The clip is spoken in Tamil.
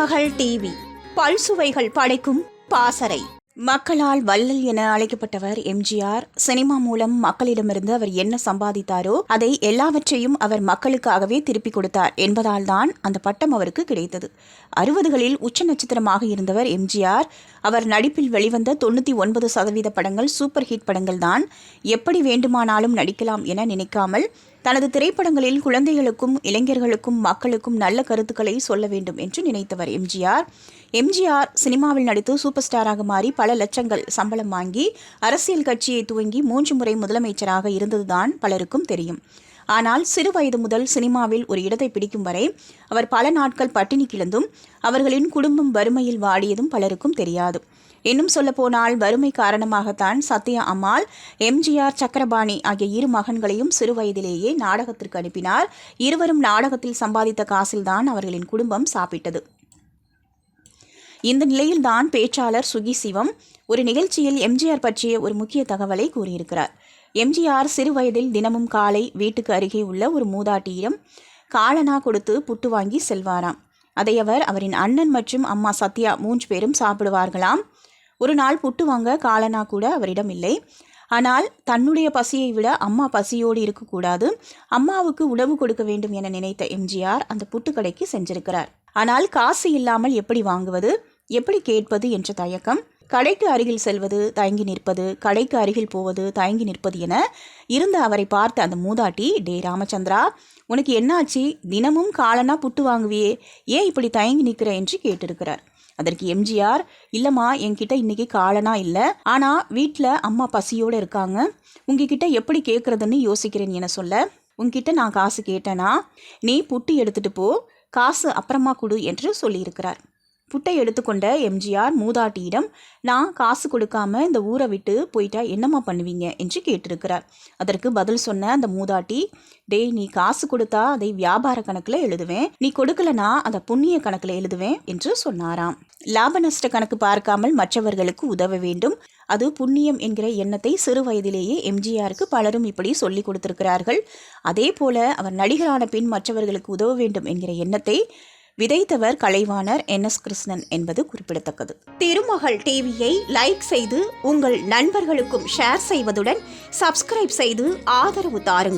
திருமகள் டிவி பல்சுவைகள் படைக்கும் பாசறை. மக்களால் வள்ளல் என அழைக்கப்பட்டவர் எம்ஜிஆர். சினிமா மூலம் மக்களிடமிருந்து அவர் என்ன சம்பாதித்தாரோ அதை எல்லாவற்றையும் அவர் மக்களுக்காகவே திருப்பிக் கொடுத்தார் என்பதால் தான் அந்த பட்டம் அவருக்கு கிடைத்தது. 60களில் உச்ச நட்சத்திரமாக இருந்தவர் எம்ஜிஆர். அவர் நடிப்பில் வெளிவந்த 99% படங்கள் சூப்பர் ஹிட் படங்கள் தான். எப்படி வேண்டுமானாலும் நடிக்கலாம் என நினைக்காமல் தனது திரைப்படங்களில் குழந்தைகளுக்கும் இளைஞர்களுக்கும் மக்களுக்கும் நல்ல கருத்துக்களை சொல்ல வேண்டும் என்று நினைத்தவர் எம்ஜிஆர் சினிமாவில் நடித்து சூப்பர் ஸ்டாராக மாறி பல லட்சங்கள் சம்பளம் வாங்கி அரசியல் கட்சியை துவங்கி 3 முறை முதலமைச்சராக இருந்ததுதான் பலருக்கும் தெரியும். ஆனால் சிறு வயது முதல் சினிமாவில் ஒரு இடத்தை பிடிக்கும் வரை அவர் பல நாட்கள் பட்டினி கிடந்தும் அவர்களின் குடும்பம் வறுமையில் வாடியதும் பலருக்கும் தெரியாது. இன்னும் சொல்லப்போனால் வறுமை காரணமாகத்தான் சத்யா அம்மாள், எம்ஜிஆர், சக்கரபாணி ஆகிய 2 மகன்களையும் சிறு வயதிலேயே நாடகத்திற்கு அனுப்பினார். இருவரும் நாடகத்தில் சம்பாதித்த காசில்தான் அவர்களின் குடும்பம் சாப்பிட்டது. இந்த நிலையில்தான் பேச்சாளர் சுகி சிவம் ஒரு நிகழ்ச்சியில் எம்ஜிஆர் பற்றிய ஒரு முக்கிய தகவலை கூறியிருக்கிறார். எம்ஜிஆர் சிறு வயதில் தினமும் காலை வீட்டுக்கு அருகே உள்ள ஒரு மூதாட்டியிடம் காலனா கொடுத்து புட்டு வாங்கி செல்வாராம். அதை அவரின் அண்ணன் மற்றும் அம்மா சத்யா 3 பேரும் சாப்பிடுவார்களாம். ஒரு நாள் புட்டு வாங்க காலனா கூட அவரிடம் இல்லை. ஆனால் தன்னுடைய பசியை விட அம்மா பசியோடு இருக்கக்கூடாது, அம்மாவுக்கு உணவு கொடுக்க வேண்டும் என நினைத்த எம்ஜிஆர் அந்த புட்டுக்கடைக்கு சென்றிருக்கிறார். ஆனால் காசு இல்லாமல் எப்படி வாங்குவது, எப்படி கேட்பது என்ற தயக்கம். கடைக்கு அருகில் செல்வது, தயங்கி நிற்பது, கடைக்கு அருகில் போவது, தயங்கி நிற்பது என இருந்த அவரை பார்த்த அந்த மூதாட்டி, டே ராமச்சந்திரா, உனக்கு என்னாச்சு? தினமும் காலனா புட்டு வாங்குவியே, ஏன் இப்படி தயங்கி நிற்கிற என்று கேட்டிருக்கிறார். அதற்கு எம்ஜிஆர், இல்லைம்மா, என்கிட்ட இன்னைக்கு காலனா இல்லை, ஆனால் வீட்டில் அம்மா பசியோடு இருக்காங்க, உங்ககிட்ட எப்படி கேட்குறதுன்னு யோசிக்கிறேன் என சொல்ல, உங்ககிட்ட நான் காசு கேட்டேனா, நீ புட்டு எடுத்துகிட்டு போ, காசு அப்புறமா கொடு என்று சொல்லியிருக்கிறார். புட்டை எடுத்துக்கொண்ட எம்ஜிஆர் மூதாட்டியிடம், நான் காசு கொடுக்காம இந்த ஊரை விட்டு போயிட்டா என்னம்மா பண்ணுவீங்க என்று கேட்டிருக்கிறார். அதற்கு பதில் சொன்ன அந்த மூதாட்டி, டேய், நீ காசு கொடுத்தா அதை வியாபார கணக்கில் எழுதுவேன், நீ கொடுக்கலனா அதை புண்ணிய கணக்கில் எழுதுவேன் என்று சொன்னாராம். லாப நஷ்ட கணக்கு பார்க்காமல் மற்றவர்களுக்கு உதவ வேண்டும், அது புண்ணியம் என்கிற எண்ணத்தை சிறு வயதிலேயே எம்ஜிஆருக்கு பலரும் இப்படி சொல்லி கொடுத்திருக்கிறார்கள். அதே போல அவர் நடிகரான பின் மற்றவர்களுக்கு உதவ வேண்டும் என்கிற எண்ணத்தை விதைத்தவர் கலைவாணர் NS கிருஷ்ணன் என்பது குறிப்பிடத்தக்கது. திருமகள் டிவியை லைக் செய்து உங்கள் நண்பர்களுக்கும் ஷேர் செய்வதுடன் சப்ஸ்கிரைப் செய்து ஆதரவு தாருங்கள்.